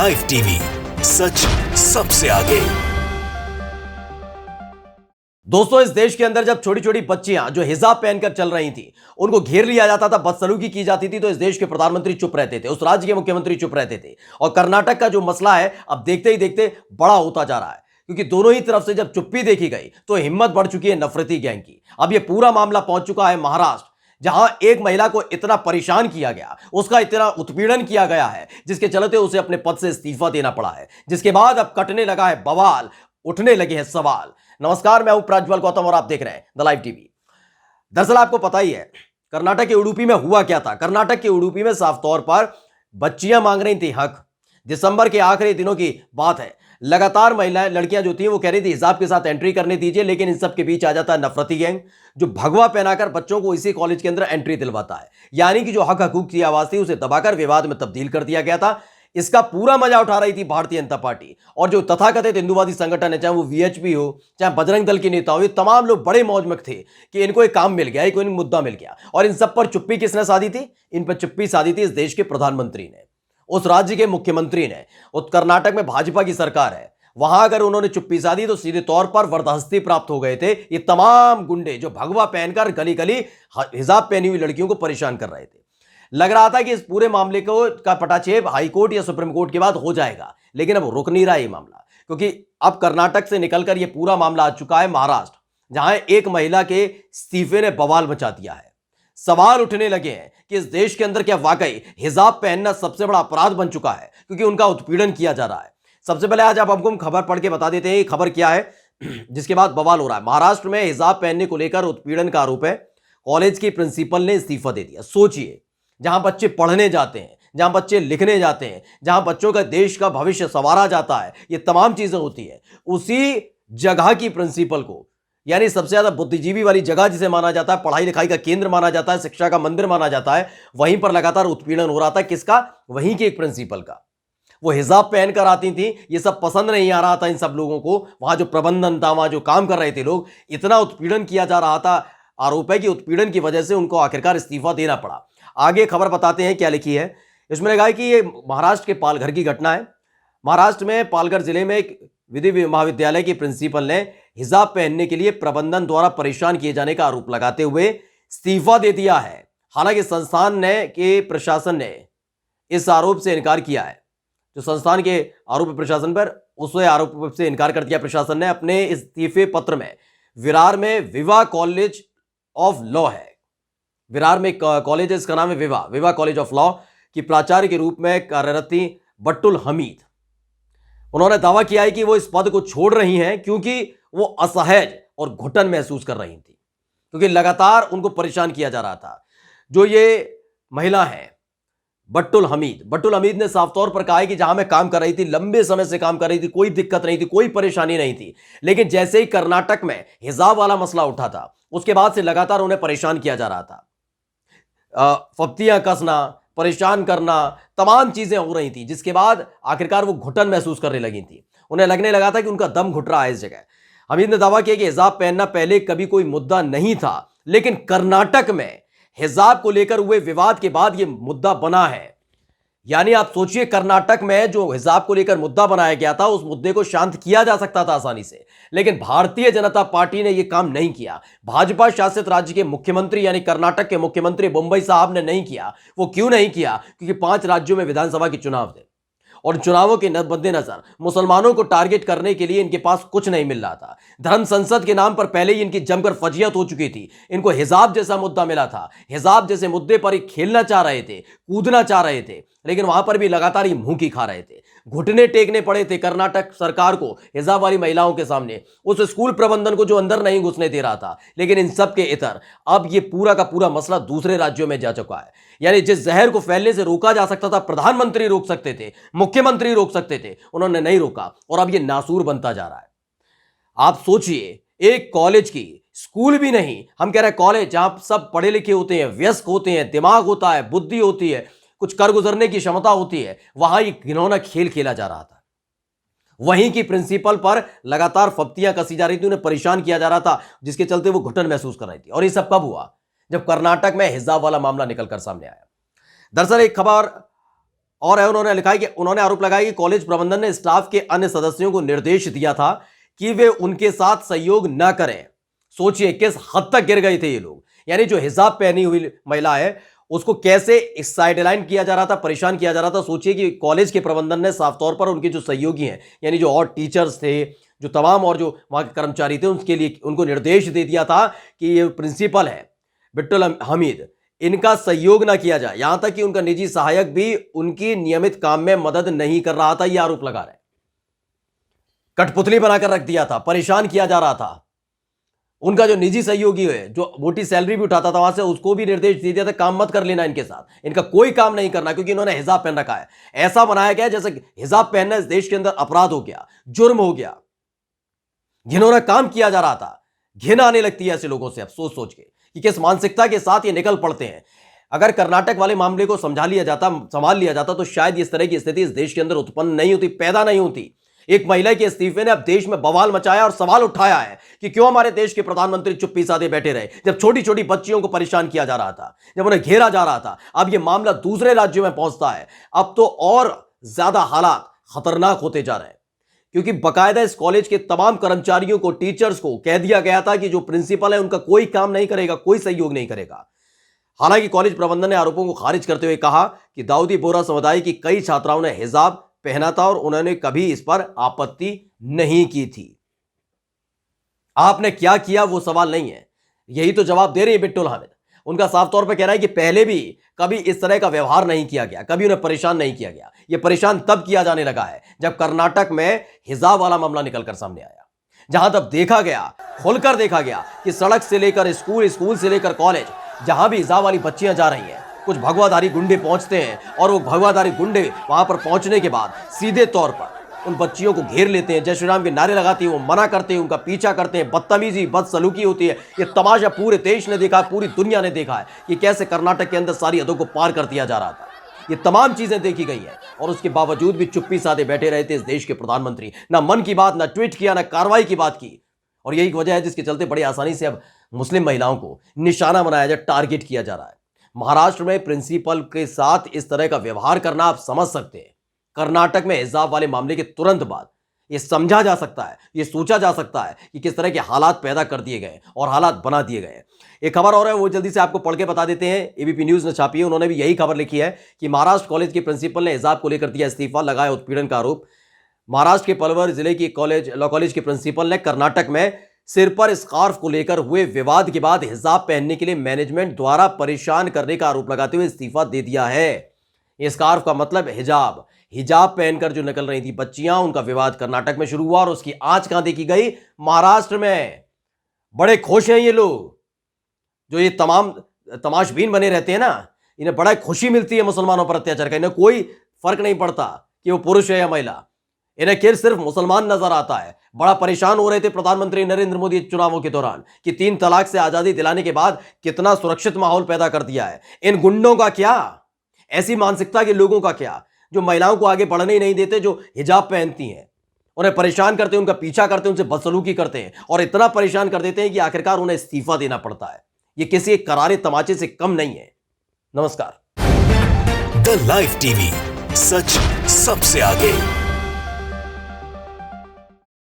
Live TV, सच सबसे आगे। दोस्तों, इस देश के अंदर जब छोटी छोटी बच्चियां जो हिजाब पहनकर चल रही थी उनको घेर लिया जाता था, बदसलूकी की जाती थी, तो इस देश के प्रधानमंत्री चुप रहते थे, उस राज्य के मुख्यमंत्री चुप रहते थे। और कर्नाटक का जो मसला है अब देखते ही देखते बड़ा होता जा रहा है, क्योंकि दोनों ही तरफ से जब चुप्पी देखी गई तो हिम्मत बढ़ चुकी है नफरती गैंग की। अब यह पूरा मामला पहुंच चुका है महाराष्ट्र, जहां एक महिला को इतना परेशान किया गया, उसका इतना उत्पीड़न किया गया है, जिसके चलते उसे अपने पद से इस्तीफा देना पड़ा है। जिसके बाद अब कटने लगा है बवाल, उठने लगे हैं सवाल। नमस्कार, मैं हूं प्रज्वल गौतम और आप देख रहे हैं द लाइव टीवी। दरअसल आपको पता ही है कर्नाटक के उडुपी में हुआ क्या था। कर्नाटक के उडुपी में साफ तौर पर बच्चियां मांग रही थी हक। दिसंबर के आखिरी दिनों की बात है। लगातार महिलाएं, लड़कियां जो थी वो कह रही थी हिजाब के साथ एंट्री करने दीजिए, लेकिन इन सब के बीच आ जाता है नफरती गैंग, जो भगवा पहनाकर बच्चों को इसी कॉलेज के अंदर एंट्री दिलवाता है। यानी कि जो हक हकूक की आवाज थी उसे दबाकर विवाद में तब्दील कर दिया गया था। इसका पूरा मजा उठा रही थी भारतीय जनता पार्टी और जो तथाकथित हिंदुवादी संगठन है, चाहे वो वीएचपी हो, चाहे बजरंग दल के नेता हो, ये तमाम लोग बड़े मौज में थे कि इनको एक काम मिल गया, इनको एक मुद्दा मिल गया। और इन सब पर चुप्पी किसने साधी थी? इन पर चुप्पी साधी थी इस देश के प्रधानमंत्री ने, उस राज्य के मुख्यमंत्री ने। उस कर्नाटक में भाजपा की सरकार है, वहां अगर उन्होंने चुप्पी साधी तो सीधे तौर पर वरदहस्ती प्राप्त हो गए थे ये तमाम गुंडे जो भगवा पहनकर गली गली हिजाब पहनी हुई लड़कियों को परेशान कर रहे थे। लग रहा था कि इस पूरे मामले को का पटाक्षेप हाई कोर्ट या सुप्रीम कोर्ट के बाद हो जाएगा, लेकिन अब रुक नहीं रहा ये मामला, क्योंकि अब कर्नाटक से निकलकर यह पूरा मामला आ चुका है महाराष्ट्र, जहां एक महिला के इस्तीफे ने बवाल मचा दिया है। सवाल उठने लगे हैं कि इस देश के अंदर क्या वाकई हिजाब पहनना सबसे बड़ा अपराध बन चुका है, क्योंकि उनका उत्पीड़न किया जा रहा है। सबसे पहले आज आप हमको खबर पढ़ के बता देते हैं खबर क्या है, जिसके बाद बवाल हो रहा है। महाराष्ट्र में हिजाब पहनने को लेकर उत्पीड़न का आरोप है। कॉलेज की प्रिंसिपल ने इस्तीफा दे दिया। सोचिए, जहां बच्चे पढ़ने जाते हैं, जहां बच्चे लिखने जाते हैं, जहां बच्चों का देश का भविष्य संवारा जाता है, ये तमाम चीजें होती है, उसी जगह की प्रिंसिपल को, यानी सबसे ज्यादा बुद्धिजीवी वाली जगह जिसे माना जाता है, पढ़ाई लिखाई का केंद्र माना जाता है, शिक्षा का मंदिर माना जाता है, वहीं पर लगातार उत्पीड़न हो रहा था। किसका? वहीं की एक प्रिंसिपल का। वो हिजाब पहनकर आती थी, ये सब पसंद नहीं आ रहा था इन सब लोगों को। वहां जो प्रबंधन था, वहां जो काम कर रहे थे लोग, इतना उत्पीड़न किया जा रहा था। आरोप है कि उत्पीड़न की वजह से उनको आखिरकार इस्तीफा देना पड़ा। आगे खबर बताते हैं क्या लिखी है। इसमें लिखा है कि ये महाराष्ट्र के पालघर की घटना है। महाराष्ट्र में पालघर जिले में एक विधि महाविद्यालय की प्रिंसिपल ने हिजाब पहनने के लिए प्रबंधन द्वारा परेशान किए जाने का आरोप लगाते हुए इस्तीफा दे दिया है। हालांकि संस्थान ने के प्रशासन ने इस आरोप से इनकार किया है। जो संस्थान के आरोप प्रशासन पर, उस आरोप से इनकार कर दिया प्रशासन ने। अपने इस्तीफे पत्र में विरार में विवा कॉलेज ऑफ लॉ है, विरार में कॉलेज है, इसका नाम है विवा कॉलेज ऑफ लॉ की प्राचार्य के रूप में कार्यरत थी बट्टुल हमीद। उन्होंने दावा किया है कि वो इस पद को छोड़ रही हैं क्योंकि वो असहज और घुटन महसूस कर रही थी, क्योंकि लगातार उनको परेशान किया जा रहा था। जो ये महिला है बट्टुल हमीद ने साफ तौर पर कहा है कि जहां मैं काम कर रही थी, लंबे समय से काम कर रही थी, कोई दिक्कत नहीं थी, कोई परेशानी नहीं थी, लेकिन जैसे ही कर्नाटक में हिजाब वाला मसला उठा था, उसके बाद से लगातार उन्हें परेशान किया जा रहा था। फप्तियां कसना, परेशान करना, तमाम चीजें हो रही थी, जिसके बाद आखिरकार वो घुटन महसूस करने लगी थी। उन्हें लगने लगा था कि उनका दम घुट रहा है इस जगह। हमीद ने दावा किया कि हिजाब पहनना पहले कभी कोई मुद्दा नहीं था, लेकिन कर्नाटक में हिजाब को लेकर हुए विवाद के बाद यह मुद्दा बना है। यानी आप सोचिए, कर्नाटक में जो हिजाब को लेकर मुद्दा बनाया गया था, उस मुद्दे को शांत किया जा सकता था आसानी से, लेकिन भारतीय जनता पार्टी ने यह काम नहीं किया। भाजपा शासित राज्य के मुख्यमंत्री यानी कर्नाटक के मुख्यमंत्री मुंबई साहब ने नहीं किया। वो क्यों नहीं किया? क्योंकि 5 राज्यों में विधानसभा के चुनाव थे और चुनावों के मद्देनजर मुसलमानों को टारगेट करने के लिए इनके पास कुछ नहीं मिल रहा था। धर्म संसद के नाम पर पहले ही इनकी जमकर फजियत हो चुकी थी। इनको हिजाब जैसा मुद्दा मिला था, हिजाब जैसे मुद्दे पर ही खेलना चाह रहे थे, कूदना चाह रहे थे, लेकिन वहां पर भी लगातार ही मुंह की खा रहे थे। घुटने टेकने पड़े थे कर्नाटक सरकार को हिजाब वाली महिलाओं के सामने, उस स्कूल प्रबंधन को जो अंदर नहीं घुसने दे रहा था। लेकिन इन सब के इतर अब ये पूरा का पूरा मसला दूसरे राज्यों में जा चुका है। यानी जिस जहर को फैलने से रोका जा सकता था, प्रधानमंत्री रोक सकते थे, मुख्यमंत्री रोक सकते थे, उन्होंने नहीं रोका और अब ये नासूर बनता जा रहा है। आप सोचिए, एक कॉलेज की, स्कूल भी नहीं, हम कह रहे हैं कॉलेज, जहां सब पढ़े लिखे होते हैं, वयस्क होते हैं, दिमाग होता है, बुद्धि होती है, कुछ कर गुजरने की क्षमता होती है, वहां एक घिनौना खेल खेला जा रहा था। वहीं की प्रिंसिपल पर लगातार फप्तियां कसी जा रही थी, उन्हें परेशान किया जा रहा था, जिसके चलते वो घुटन महसूस कर रही थी। और ये सब कब हुआ? जब कर्नाटक में हिजाब वाला मामला निकलकर सामने आया। दरअसल एक खबर और उन्होंने लिखा है कि उन्होंने आरोप लगाया कि कॉलेज प्रबंधन ने स्टाफ के अन्य सदस्यों को निर्देश दिया था कि वे उनके साथ सहयोग न करें। सोचिए किस हद तक गिर गए थे ये लोग। यानी जो हिजाब पहनी हुई महिला है उसको कैसे साइडलाइन किया जा रहा था, परेशान किया जा रहा था। सोचिए कि कॉलेज के प्रबंधन ने साफ तौर पर उनके जो सहयोगी हैं, यानी जो और टीचर्स थे, जो तमाम और जो वहां के कर्मचारी थे, उसके लिए उनको निर्देश दे दिया था कि ये प्रिंसिपल है बिट्टुल हमीद, इनका सहयोग ना किया जाए। यहां तक कि उनका निजी सहायक भी उनकी नियमित काम में मदद नहीं कर रहा था, यह आरोप लगा रहे। कठपुतली बनाकर रख दिया था, परेशान किया जा रहा था। उनका जो निजी सहयोगी है, जो मोटी सैलरी भी उठाता था वहां से, उसको भी निर्देश दे दिया था काम मत कर लेना इनके साथ, इनका कोई काम नहीं करना, क्योंकि इन्होंने हिजाब पहन रखा है। ऐसा बनाया गया जैसे हिजाब पहनना इस देश के अंदर अपराध हो गया, जुर्म हो गया। जिन्होंने काम किया जा रहा था, घिन आने लगती है ऐसे लोगों से अब सोच सोच के कि किस मानसिकता के साथ ये निकल पड़ते हैं। अगर कर्नाटक वाले मामले को संभाल लिया जाता तो शायद इस तरह की स्थिति इस देश के अंदर उत्पन्न नहीं होती, पैदा नहीं होती। एक महिला के इस्तीफे ने अब देश में बवाल मचाया और सवाल उठाया है कि क्यों हमारे देश के प्रधानमंत्री चुप्पी साधे बैठे रहे जब छोटी छोटी बच्चियों को परेशान किया जा रहा था, जब उन्हें घेरा जा रहा था। अब यह मामला दूसरे राज्यों में पहुंचता है, अब तो और ज्यादा हालात खतरनाक होते जा रहे हैं, क्योंकि बकायदा इस कॉलेज के तमाम कर्मचारियों को, टीचर्स को कह दिया गया था कि जो प्रिंसिपल है उनका कोई काम नहीं करेगा, कोई सहयोग नहीं करेगा। हालांकि कॉलेज प्रबंधन ने आरोपों को खारिज करते हुए कहा कि दाऊदी बोहरा समुदाय की कई छात्राओं ने हिजाब पहना था और उन्होंने कभी इस पर आपत्ति नहीं की थी। आपने क्या किया वो सवाल नहीं है, यही तो जवाब दे रही है बिट्टुल हामिद। उनका साफ तौर पर कहना है कि पहले भी कभी इस तरह का व्यवहार नहीं किया गया, कभी उन्हें परेशान नहीं किया गया। यह परेशान तब किया जाने लगा है जब कर्नाटक में हिजाब वाला मामला निकलकर सामने आया, जहां तब देखा गया, खुलकर देखा गया कि सड़क से लेकर स्कूल, स्कूल से लेकर कॉलेज, जहां भी हिजाब वाली बच्चियां जा रही हैं, कुछ भगवाधारी गुंडे पहुंचते हैं और वो भगवाधारी गुंडे वहां पर पहुंचने के बाद सीधे तौर पर उन बच्चियों को घेर लेते हैं, जय श्री राम के नारे लगाते हैं, वो मना करते हैं, उनका पीछा करते हैं, बदतमीजी, बदसलूकी होती है। ये तमाशा पूरे देश ने देखा, पूरी दुनिया ने देखा है कि कैसे कर्नाटक के अंदर सारी हदों को पार कर दिया जा रहा था। ये तमाम चीजें देखी गई हैं और उसके बावजूद भी चुप्पी साधे बैठे रहे थे इस देश के प्रधानमंत्री। ना मन की बात, ना ट्वीट किया, ना कार्रवाई की बात की। और यही वजह है जिसके चलते बड़ी आसानी से अब मुस्लिम महिलाओं को निशाना बनाया जाए, टारगेट किया जा रहा है। महाराष्ट्र में प्रिंसिपल के साथ इस तरह का व्यवहार करना आप समझ सकते हैं। कर्नाटक में हिजाब वाले मामले के तुरंत बाद यह समझा जा सकता है, यह सोचा जा सकता है कि किस तरह के हालात पैदा कर दिए गए और हालात बना दिए गए। एक खबर और है, वो जल्दी से आपको पढ़ के बता देते हैं। एबीपी न्यूज ने छापी है, उन्होंने भी यही खबर लिखी है कि महाराष्ट्र कॉलेज के प्रिंसिपल ने हिजाब को लेकर दिया इस्तीफा, लगाया उत्पीड़न का आरोप। महाराष्ट्र के पलवल जिले की लॉ कॉलेज के प्रिंसिपल ने कर्नाटक में सिर पर स्कार्फ को लेकर हुए विवाद के बाद हिजाब पहनने के लिए मैनेजमेंट द्वारा परेशान करने का आरोप लगाते हुए इस्तीफा दे दिया है। स्कार्फ का मतलब हिजाब, हिजाब पहनकर जो निकल रही थी बच्चियां, उनका विवाद कर्नाटक में शुरू हुआ और उसकी आंच कहां देखी गई? महाराष्ट्र में। बड़े खुश हैं ये लोग, जो ये तमाम तमाशबीन बने रहते हैं ना, इन्हें बड़ा खुशी मिलती है मुसलमानों पर अत्याचार का। इन्हें कोई फर्क नहीं पड़ता कि वो पुरुष है या महिला, इन्हें सिर्फ मुसलमान नजर आता है। बड़ा परेशान हो रहे थे प्रधानमंत्री नरेंद्र मोदी चुनावों के दौरान कि 3 तलाक से आजादी दिलाने के बाद कितना सुरक्षित माहौल पैदा कर दिया है। इन गुंडों का क्या, ऐसी मानसिकता के लोगों का क्या, जो महिलाओं को आगे बढ़ने ही नहीं देते, जो हिजाब पहनती हैं, उन्हें परेशान करते हैं, उनका पीछा करते हैं, उनसे बदसलूकी करते हैं और इतना परेशान कर देते हैं कि आखिरकार उन्हें इस्तीफा देना पड़ता है। यह किसी एक करारे तमाचे से कम नहीं है। नमस्कार। द लाइव टीवी, सच सबसे आगे।